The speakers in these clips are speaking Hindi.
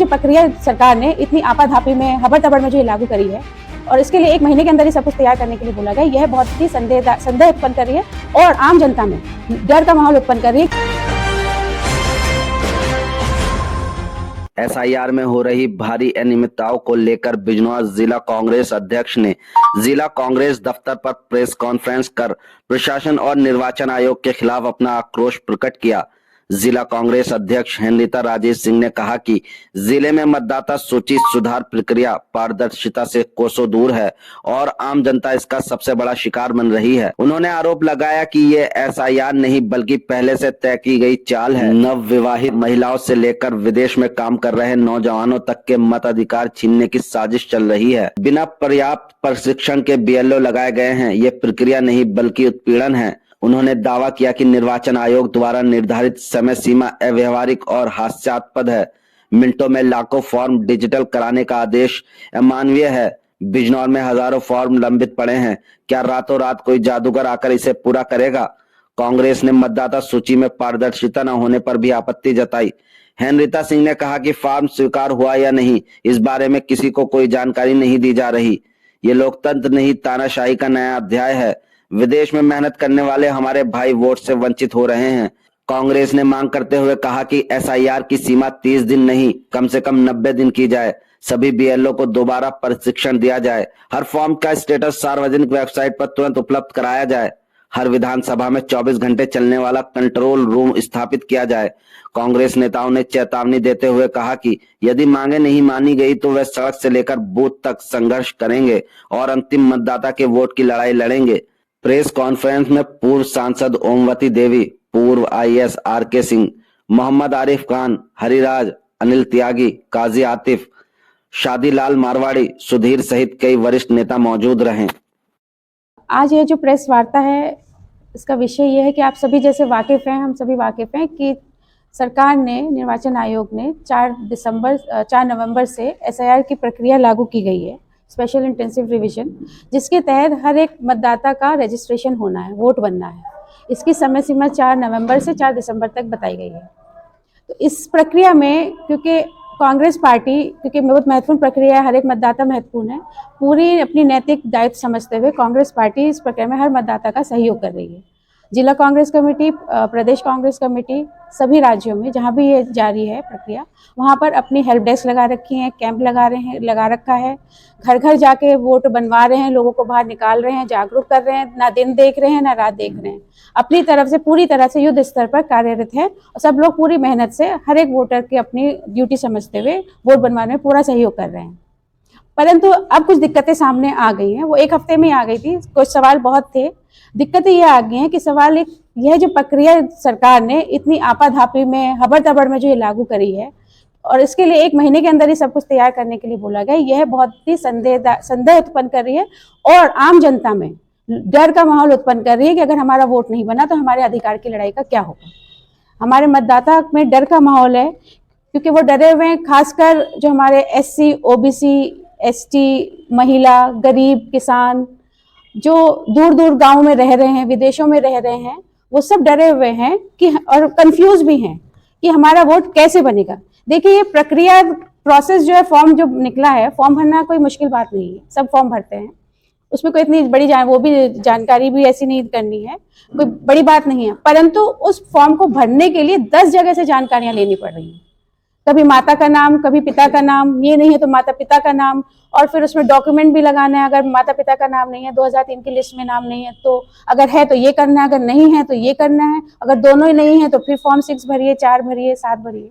जो प्रक्रिया सरकार ने इतनी आपाधापी में हबड़-तबड़ में जो ये लागू करी है और इसके लिए 1 महीने के अंदर ही सब कुछ तैयार करने के लिए बोला गया, यह बहुत ही संदेह उत्पन्न कर रही है और आम जनता में डर का माहौल उत्पन्न कर रही है। एसआईआर में हो रही भारी अनियमितताओं को लेकर बिजनौर जिला कांग्रेस अध्यक्ष ने जिला कांग्रेस दफ्तर पर प्रेस कॉन्फ्रेंस कर प्रशासन और निर्वाचन आयोग के खिलाफ अपना आक्रोश प्रकट किया। जिला कांग्रेस अध्यक्ष हेनरिता राजेश सिंह ने कहा कि जिले में मतदाता सूची सुधार प्रक्रिया पारदर्शिता से कोसों दूर है और आम जनता इसका सबसे बड़ा शिकार बन रही है। उन्होंने आरोप लगाया कि ये एसआईआर नहीं बल्कि पहले से तय की गई चाल है। नव विवाहित महिलाओं से लेकर विदेश में काम कर रहे नौजवानों तक के मताधिकार छीनने की साजिश चल रही है। बिना पर्याप्त प्रशिक्षण के बीएलओ लगाए गए हैं। ये प्रक्रिया नहीं बल्कि उत्पीड़न है। उन्होंने दावा किया कि निर्वाचन आयोग द्वारा निर्धारित समय सीमा अव्यवहारिक और हास्यास्पद है। मिनटों में लाखों फॉर्म डिजिटल कराने का आदेश अमानवीय है। बिजनौर में हजारों फॉर्म लंबित पड़े हैं। क्या रातों रात कोई जादूगर आकर इसे पूरा करेगा? कांग्रेस ने मतदाता सूची में पारदर्शिता न होने पर भी आपत्ति जताई। हेनरिता सिंह ने कहा कि फॉर्म स्वीकार हुआ या नहीं, इस बारे में किसी को कोई जानकारी नहीं दी जा रही। ये लोकतंत्र नहीं, तानाशाही का नया अध्याय है। विदेश में मेहनत करने वाले हमारे भाई वोट से वंचित हो रहे हैं। कांग्रेस ने मांग करते हुए कहा कि एसआईआर की सीमा 30 दिन नहीं, कम से कम 90 दिन की जाए। सभी बीएलओ को दोबारा प्रशिक्षण दिया जाए। हर फॉर्म का स्टेटस सार्वजनिक वेबसाइट पर तुरंत उपलब्ध कराया जाए। हर विधानसभा में 24 घंटे चलने वाला कंट्रोल रूम स्थापित किया जाए। कांग्रेस नेताओं ने चेतावनी देते हुए कहा कि यदि मांगे नहीं मानी गई तो वे सड़क से लेकर बूथ तक संघर्ष करेंगे और अंतिम मतदाता के वोट की लड़ाई लड़ेंगे। प्रेस कॉन्फ्रेंस में पूर्व सांसद ओमवती देवी, पूर्व आईएएस आरके सिंह, मोहम्मद आरिफ खान, हरिराज, अनिल त्यागी, काजी आतिफ, शादीलाल मारवाड़ी, सुधीर सहित कई वरिष्ठ नेता मौजूद रहे। आज ये जो प्रेस वार्ता है, इसका विषय ये है कि आप सभी जैसे वाकिफ हैं, हम सभी वाकिफ हैं कि सरकार ने, निर्वाचन आयोग ने 4 नवंबर से एसआईआर की प्रक्रिया लागू की गई है, स्पेशल इंटेंसिव रिवीजन, जिसके तहत हर एक मतदाता का रजिस्ट्रेशन होना है, वोट बनना है। इसकी समय सीमा 4 नवंबर से 4 दिसंबर तक बताई गई है। तो इस प्रक्रिया में क्योंकि कांग्रेस पार्टी, क्योंकि बहुत महत्वपूर्ण प्रक्रिया है, हर एक मतदाता महत्वपूर्ण है, पूरी अपनी नैतिक दायित्व समझते हुए कांग्रेस पार्टी इस प्रक्रिया में हर मतदाता का सहयोग कर रही है। जिला कांग्रेस कमेटी, प्रदेश कांग्रेस कमेटी, सभी राज्यों में जहां भी ये जारी है प्रक्रिया, वहां पर अपनी हेल्प डेस्क लगा रखी है, कैंप लगा रखा है, घर घर जाके वोट बनवा रहे हैं, लोगों को बाहर निकाल रहे हैं, जागरूक कर रहे हैं, ना दिन देख रहे हैं ना रात देख रहे हैं। अपनी तरफ से पूरी तरह से युद्ध स्तर पर कार्यरत है और सब लोग पूरी मेहनत से हर एक वोटर की अपनी ड्यूटी समझते हुए वोट बनवाने में पूरा सहयोग कर रहे हैं। परंतु अब कुछ दिक्कतें सामने आ गई हैं। वो 1 हफ्ते में आ गई थी, कुछ सवाल बहुत थे। दिक्कतें ये आ गई हैं कि सवाल एक यह जो प्रक्रिया सरकार ने इतनी आपाधापी में हबड़-तबड़ में जो ये लागू करी है और इसके लिए 1 महीने के अंदर ही सब कुछ तैयार करने के लिए बोला गया, यह बहुत ही संदेह उत्पन्न कर रही है और आम जनता में डर का माहौल उत्पन्न कर रही है कि अगर हमारा वोट नहीं बना तो हमारे अधिकार की लड़ाई का क्या होगा। हमारे मतदाता में डर का माहौल है क्योंकि वो डरे हुए हैं, खासकर जो हमारे एससी, ओबीसी, एसटी, महिला, गरीब, किसान जो दूर दूर गांव में रह रहे हैं, विदेशों में रह रहे हैं, वो सब डरे हुए हैं कि और कंफ्यूज भी हैं कि हमारा वोट कैसे बनेगा। देखिए, ये प्रक्रिया प्रोसेस जो है, फॉर्म जो निकला है, फॉर्म भरना कोई मुश्किल बात नहीं है, सब फॉर्म भरते हैं, उसमें कोई इतनी बड़ी वो भी जानकारी भी ऐसी नहीं करनी है, कोई बड़ी बात नहीं है। परंतु उस फॉर्म को भरने के लिए 10 जगह से जानकारियां लेनी पड़ रही हैं। कभी माता का नाम, कभी पिता का नाम, ये नहीं है तो माता पिता का नाम, और फिर उसमें डॉक्यूमेंट भी लगाना है। अगर माता पिता का नाम नहीं है, 2003 की लिस्ट में नाम नहीं है, तो अगर है तो ये करना है, अगर नहीं है तो ये करना है, अगर दोनों ही नहीं है तो फिर फॉर्म 6 भरिए, 4 भरिए, 7 भरिए।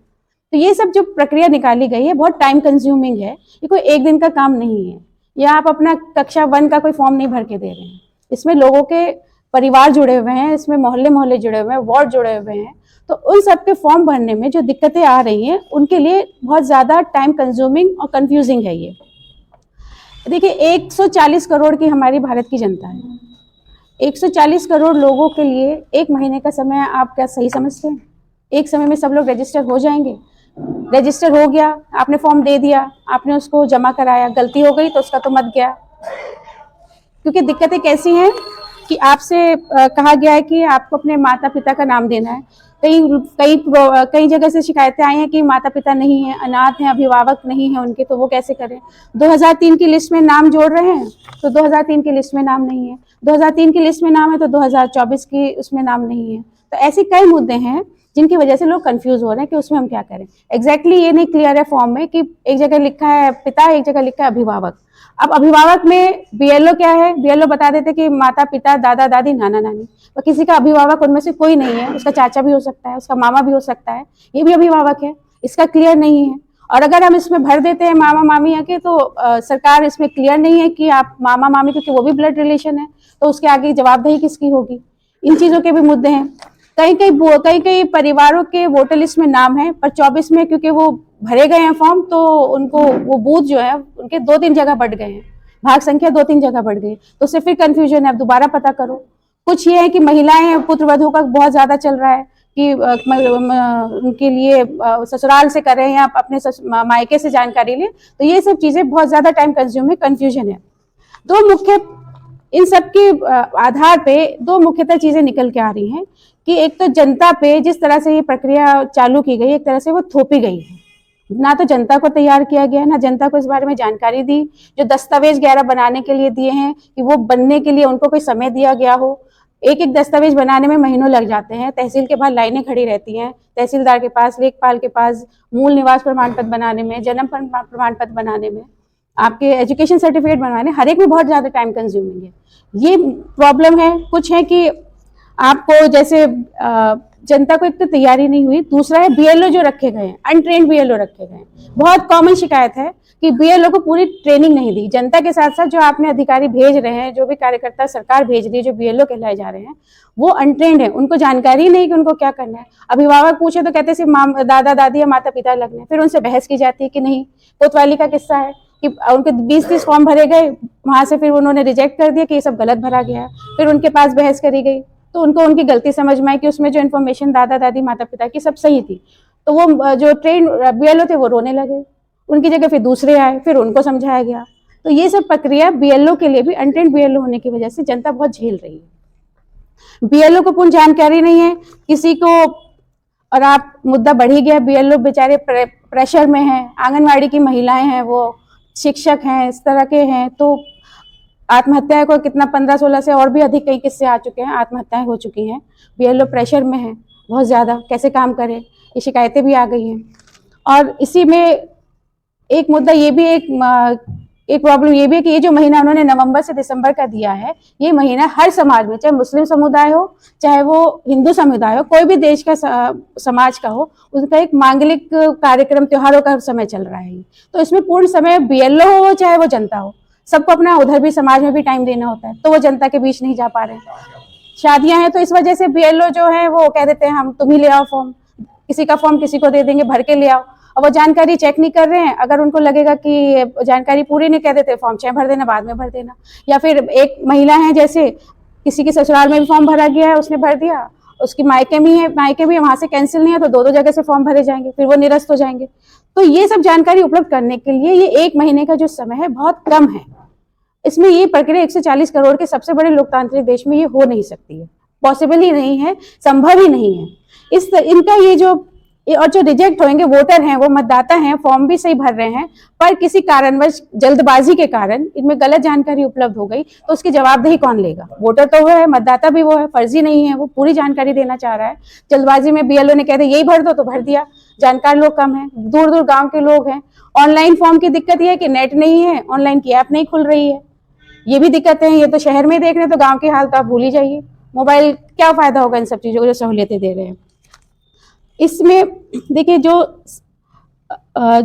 तो ये सब जो प्रक्रिया निकाली गई है बहुत टाइम कंज्यूमिंग है, ये कोई एक दिन का काम नहीं है। या आप अपना कक्षा 1 का कोई फॉर्म नहीं भर के दे रहे हैं, इसमें लोगों के परिवार जुड़े हुए हैं, इसमें मोहल्ले जुड़े हुए हैं, वार्ड जुड़े हुए हैं। तो उन सबके फॉर्म भरने में जो दिक्कतें आ रही हैं उनके लिए बहुत ज़्यादा टाइम कंज्यूमिंग और कंफ्यूजिंग है। ये देखिए, 140 करोड़ की हमारी भारत की जनता है। 140 करोड़ लोगों के लिए 1 महीने का समय आप क्या सही समझते हैं? एक समय में सब लोग रजिस्टर हो जाएंगे? रजिस्टर हो गया, आपने फॉर्म दे दिया, आपने उसको जमा कराया, गलती हो गई तो उसका तो मत गया। क्योंकि दिक्कतें कैसी हैं कि आपसे कहा गया है कि आपको अपने माता पिता का नाम देना है, कई जगह से शिकायतें आई हैं कि माता पिता नहीं है, अनाथ हैं, अभिभावक नहीं है उनके, तो वो कैसे करें। 2003 की लिस्ट में नाम जोड़ रहे हैं तो 2003 की लिस्ट में नाम नहीं है, 2003 की लिस्ट में नाम है तो 2024 की उसमें नाम नहीं है। तो ऐसे कई मुद्दे हैं जिनकी वजह से लोग कंफ्यूज हो रहे हैं कि उसमें हम क्या करें। एग्जैक्टली ये नहीं क्लियर है फॉर्म में कि एक जगह लिखा है पिता, एक जगह लिखा है अभिभावक। अब अभिभावक में बीएलओ क्या है, बीएलओ बता देते कि माता पिता, दादा दादी, नाना नानी, तो किसी का अभिभावक उनमें से कोई नहीं है। उसका चाचा भी हो सकता है, उसका मामा भी हो सकता है, ये भी अभिभावक है, इसका क्लियर नहीं है। और अगर हम इसमें भर देते हैं मामा मामी आके तो सरकार इसमें क्लियर नहीं है कि आप मामा मामी, क्योंकि वो भी ब्लड रिलेशन है, तो उसके आगे जवाबदेही किसकी होगी। इन चीजों के भी मुद्दे हैं। कई परिवारों के वोटर लिस्ट में नाम है पर 24 में क्योंकि वो भरे गए हैं फॉर्म, तो उनको वो बूथ जो है उनके 2-3 जगह बढ़ गए हैं, भाग संख्या 2-3 जगह बढ़ गई, तो उससे फिर कंफ्यूजन है, अब दोबारा पता करो। कुछ ये है कि महिलाएं, पुत्र वधू का बहुत ज्यादा चल रहा है कि उनके लिए ससुराल से करें या अपने मायके से जानकारी लें, तो ये सब चीजें बहुत ज्यादा टाइम कंज्यूम है, कंफ्यूजन है। इन सब के आधार पे दो मुख्यतः चीजें निकल के आ रही हैं कि एक तो जनता पे जिस तरह से ये प्रक्रिया चालू की गई, एक तरह से वो थोपी गई है। ना तो जनता को तैयार किया गया, ना जनता को इस बारे में जानकारी दी। जो दस्तावेज 11 बनाने के लिए दिए हैं कि वो बनने के लिए उनको कोई समय दिया गया हो। एक एक दस्तावेज बनाने में महीनों लग जाते हैं, तहसील के बाहर लाइनें खड़ी रहती हैं, तहसीलदार के पास, लेखपाल के पास, मूल निवास प्रमाण पत्र बनाने में, जन्म प्रमाण पत्र बनाने में, आपके एजुकेशन सर्टिफिकेट बनवाने, हर एक में बहुत ज्यादा टाइम कंज्यूमिंग है। ये प्रॉब्लम है। कुछ है कि आपको जैसे जनता को एक तो तैयारी नहीं हुई, दूसरा है बीएलओ जो रखे गए हैं, अनट्रेन्ड बीएलओ रखे गए हैं। बहुत कॉमन शिकायत है कि बीएलओ को पूरी ट्रेनिंग नहीं दी। जनता के साथ साथ जो आपने अधिकारी भेज रहे हैं, जो भी कार्यकर्ता सरकार भेज रही है, जो बीएलओ कहलाए जा रहे हैं, वो अनट्रेन्ड है, उनको जानकारी नहीं कि उनको क्या करना है। अभिभावक पूछे तो कहते सिर्फ दादा दादी या माता पिता लगने, फिर उनसे बहस की जाती है कि नहीं। कोतवाली का किस्सा है कि उनके 20-30 फॉर्म भरे गए, वहां से फिर उन्होंने रिजेक्ट कर दिया कि ये सब गलत भरा गया, फिर उनके पास बहस करी गई, तो उनको उनकी गलती समझ में आई कि उसमें जो इन्फॉर्मेशन दादा दादी माता पिता की सब सही थी। तो वो जो ट्रेन बीएलओ थे वो रोने लगे, उनकी जगह फिर दूसरे आए, फिर उनको समझाया गया। तो ये सब प्रक्रिया बीएलओ के लिए भी, अनट्रेन्ड बीएलओ होने की वजह से जनता बहुत झेल रही है। बीएलओ को पूर्ण जानकारी नहीं है किसी को, और आप मुद्दा बढ़ ही गया। बीएलओ बेचारे प्रेशर में हैं, आंगनवाड़ी की महिलाएं हैं, वो शिक्षक हैं, इस तरह के हैं, तो आत्महत्या को कितना 15-16 से और भी अधिक कई किस्से आ चुके हैं, आत्महत्याएं हो चुकी हैं। बीएलओ प्रेशर में है बहुत ज्यादा, कैसे काम करें, ये शिकायतें भी आ गई हैं। और इसी में एक मुद्दा ये भी, एक प्रॉब्लम ये भी है कि ये जो महीना उन्होंने नवंबर से दिसंबर का दिया है, ये महीना हर समाज में, चाहे मुस्लिम समुदाय हो, चाहे वो हिंदू समुदाय हो, कोई भी देश का समाज का हो, उनका एक मांगलिक कार्यक्रम, त्योहारों का समय चल रहा है। तो इसमें पूर्ण समय बीएलओ हो चाहे वो जनता हो, सबको अपना उधर भी समाज में भी टाइम देना होता है, तो वो जनता के बीच नहीं जा पा रहे हैं। शादियां हैं तो इस वजह से बीएलओ जो है वो कह देते हैं हम तुम ही ले आओ फॉर्म, किसी का फॉर्म किसी को दे देंगे, भर के ले आओ। और वो जानकारी चेक नहीं कर रहे हैं, अगर उनको लगेगा कि जानकारी पूरी नहीं, कह देते फॉर्म 6 भर देना, बाद में भर देना। या फिर एक महिला है, जैसे किसी के ससुराल में भी फॉर्म भरा गया है, उसने भर दिया, उसकी मायके भी वहां से कैंसिल नहीं है, तो 2-2 जगह से फॉर्म भरे जाएंगे, फिर वो निरस्त हो जाएंगे। तो ये सब जानकारी उपलब्ध करने के लिए ये 1 महीने का जो समय है बहुत कम है। इसमें ये प्रक्रिया 140 करोड़ के सबसे बड़े लोकतांत्रिक देश में ये हो नहीं सकती है, पॉसिबल ही नहीं है, संभव ही नहीं है। इनका ये जो और जो रिजेक्ट होंगे वोटर हैं, वो मतदाता हैं, फॉर्म भी सही भर रहे हैं, पर किसी कारणवश जल्दबाजी के कारण इनमें गलत जानकारी उपलब्ध हो गई, तो उसकी जवाबदेही कौन लेगा। वोटर तो वो है, मतदाता भी वो है, फर्जी नहीं है, वो पूरी जानकारी देना चाह रहा है। जल्दबाजी में बीएलओ ने कह दिया यही भर दो, तो भर दिया। जानकार लोग कम है, दूर दूर गाँव के लोग हैं। ऑनलाइन फॉर्म की दिक्कत यह है कि नेट नहीं है, ऑनलाइन की ऐप नहीं खुल रही है, ये भी दिक्कत है। ये तो शहर में देख रहे हैं, तो गाँव की हाल तो आप भूल ही जाइए। मोबाइल क्या फायदा होगा इन सब चीजों को जो सहूलियतें दे रहे हैं। इसमें देखिए जो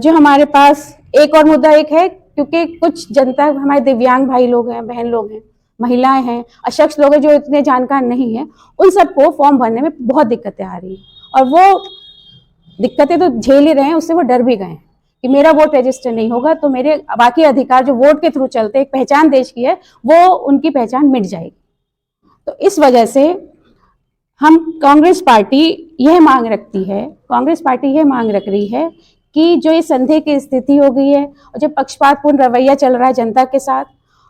हमारे पास एक और मुद्दा एक है, क्योंकि कुछ जनता, हमारे दिव्यांग भाई लोग हैं, बहन लोग हैं, महिलाएं हैं, अशक्त लोग हैं जो इतने जानकार नहीं है, उन सबको फॉर्म भरने में बहुत दिक्कतें आ रही हैं। और वो दिक्कतें तो झेल ही रहे हैं, उससे वो डर भी गए हैं कि मेरा वोट रजिस्टर नहीं होगा तो मेरे बाकी अधिकार जो वोट के थ्रू चलते, एक पहचान देश की है, वो उनकी पहचान मिट जाएगी। तो इस वजह से हम कांग्रेस पार्टी यह मांग रख रही है कि जो ये संदेह की स्थिति हो गई है और जो पक्षपातपूर्ण रवैया चल रहा है जनता के साथ,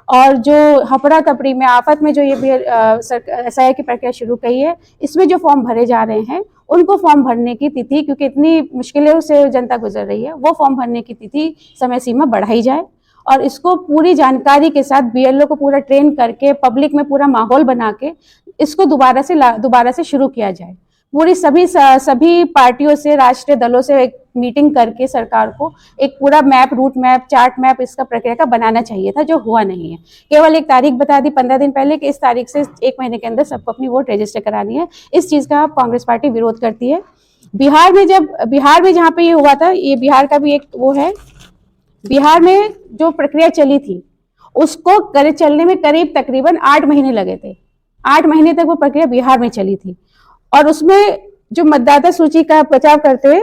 और जो हपड़ा तपड़ी में, आफत में जो ये SIR की प्रक्रिया शुरू की है, इसमें जो फॉर्म भरे जा रहे हैं उनको फॉर्म भरने की तिथि, क्योंकि इतनी मुश्किलों से जनता गुजर रही है, वो फॉर्म भरने की तिथि समय सीमा बढ़ाई जाए और इसको पूरी जानकारी के साथ बीएलओ को पूरा ट्रेन करके पब्लिक में पूरा माहौल बना के इसको दोबारा से शुरू किया जाए। पूरी सभी पार्टियों से, राष्ट्रीय दलों से एक मीटिंग करके सरकार को एक पूरा map, route map, chart map इसका प्रक्रिया का बनाना चाहिए था, जो हुआ नहीं है। केवल एक तारीख बता दी 15 दिन पहले कि इस तारीख से 1 महीने के अंदर सबको अपनी वोट रजिस्टर करानी है। इस चीज का कांग्रेस पार्टी विरोध करती है। बिहार में जहाँ पे ये हुआ था, ये बिहार का भी एक वो है, बिहार में जो प्रक्रिया चली थी उसको चलने में करीब तकरीबन 8 महीने लगे थे। 8 महीने तक वो प्रक्रिया बिहार में चली थी और उसमें जो मतदाता सूची का प्रचार करते हुए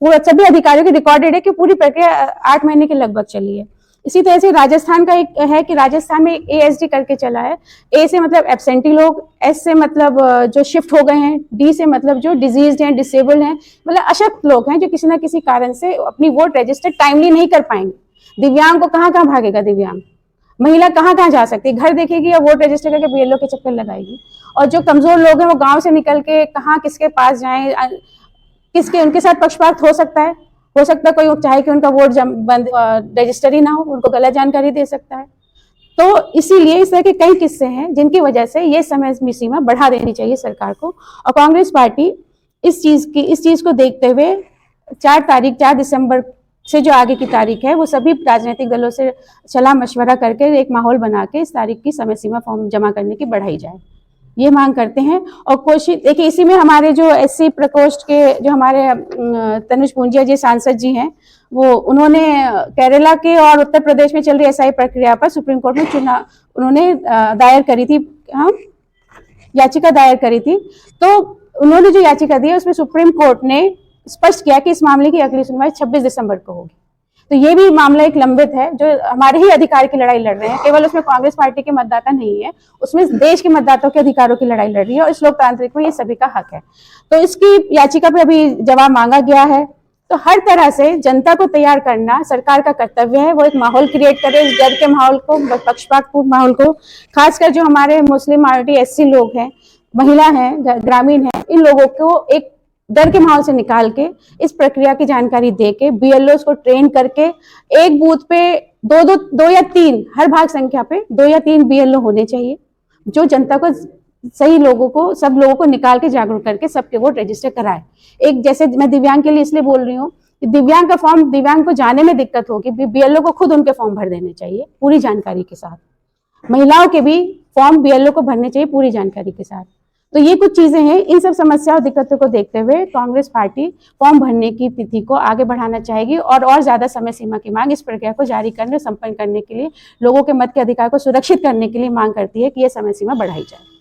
पूरा सभी अधिकारियों की रिकॉर्डेड है कि पूरी प्रक्रिया 8 महीने के लगभग चली है। इसी तरह से राजस्थान का एक है कि राजस्थान में ASD करके चला है। ए से मतलब एब्सेंटी लोग, एस से मतलब जो शिफ्ट हो गए हैं, डी से मतलब जो डिजीज हैं, डिसेबल हैं, मतलब अशक्त लोग हैं जो किसी ना किसी कारण से अपनी वोट रजिस्टर टाइमली नहीं कर पाएंगे। दिव्यांग को कहाँ भागेगा, दिव्यांग महिला कहाँ जा सकती है, घर देखेगी या वोट रजिस्टर करके BLO के चक्कर लगाएगी। और जो कमजोर लोग हैं वो गांव से निकल के कहाँ किसके पास जाएं, उनके साथ पक्षपात हो सकता है कोई चाहे कि उनका वोट रजिस्टर ही ना हो, उनको गलत जानकारी दे सकता है। तो इसीलिए इस तरह के कई किस्से हैं जिनकी वजह से ये समय सीमा बढ़ा देनी चाहिए सरकार को। और कांग्रेस पार्टी इस चीज को देखते हुए 4 दिसंबर से जो आगे की तारीख है वो सभी राजनीतिक दलों से सलाह मशवरा करके एक माहौल बना के इस तारीख की समय सीमा फॉर्म जमा करने की बढ़ाई जाए, ये मांग करते हैं। और कोशिश देखिए, इसी में हमारे जो SC प्रकोष्ठ के जो हमारे तनुज पूंजिया जी सांसद जी हैं, वो उन्होंने केरला के और उत्तर प्रदेश में चल रही SI प्रक्रिया पर सुप्रीम कोर्ट में उन्होंने दायर करी थी, याचिका दायर करी थी। तो उन्होंने जो याचिका दी है उसमें सुप्रीम कोर्ट ने स्पष्ट किया कि इस मामले की अगली सुनवाई 26 दिसंबर को होगी। तो ये भी मामला एक लंबित है, जो हमारे ही अधिकार की लड़ाई लड़ रहे हैं। केवल उसमें कांग्रेस पार्टी के मतदाता नहीं है, उसमें देश के मतदाताओं के अधिकारों की लड़ाई लड़ रही है और इस लोकतांत्रिक में ये सभी का हक है। तो इसकी याचिका पे अभी जवाब मांगा गया है। तो हर तरह से जनता को तैयार करना सरकार का कर्तव्य है। वो एक माहौल क्रिएट करे, इस डर के माहौल को, पक्षपातपूर्ण माहौल को, खासकर जो हमारे मुस्लिम माइनॉरिटी SC लोग हैं, महिला हैं, ग्रामीण हैं, इन लोगों को एक डर के माहौल से निकाल के इस प्रक्रिया की जानकारी देके BLOs को ट्रेन करके एक बूथ पे 2 या 3, हर भाग संख्या पे 2 या 3 BLO होने चाहिए, जो जनता को सब लोगों को निकाल के जागरूक करके सबके वोट रजिस्टर कराए। एक जैसे मैं दिव्यांग के लिए इसलिए बोल रही हूँ कि दिव्यांग को जाने में दिक्कत होगी, BLO को खुद उनके फॉर्म भर देने चाहिए पूरी जानकारी के साथ। महिलाओं के भी फॉर्म BLO को भरने चाहिए पूरी जानकारी के साथ। तो ये कुछ चीजें हैं। इन सब समस्या और दिक्कतों को देखते हुए कांग्रेस पार्टी फॉर्म भरने की तिथि को आगे बढ़ाना चाहेगी और ज्यादा समय सीमा की मांग इस प्रक्रिया को जारी करने, संपन्न करने के लिए, लोगों के मत के अधिकार को सुरक्षित करने के लिए मांग करती है कि यह समय सीमा बढ़ाई जाए।